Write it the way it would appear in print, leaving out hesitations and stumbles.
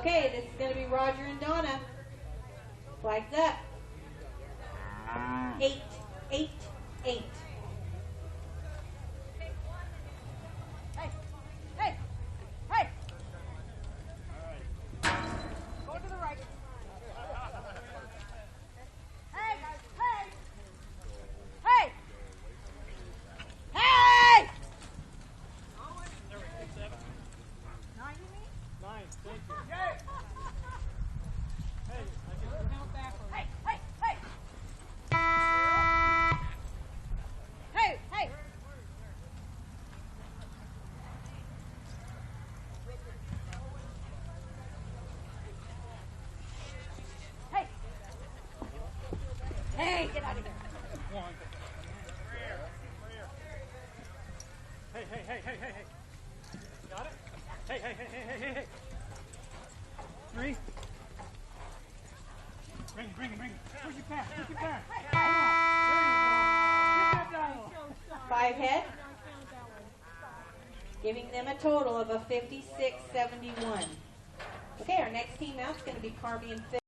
Okay, this is going to be Roger and Donna. Flags up. 8, 8, 8. Hey, hey, hey. Go to the right. Hey, hey, hey, hey. 9, you mean? 9, thank you. Hey, I can count backwards. hey, hey, hey. Hey, hey. Hey. Hey, get out of here. 1. Hey, hey, hey, hey, hey, hey. Got it? Hey, hey, hey, hey, hey, hey. 3. Bring it, bring it, bring it. Push it back, push it back. Come on. There you go. Get that down. 5 head. Giving them a total of a 56-71. Okay, our next team out is going to be Carmi and Phil.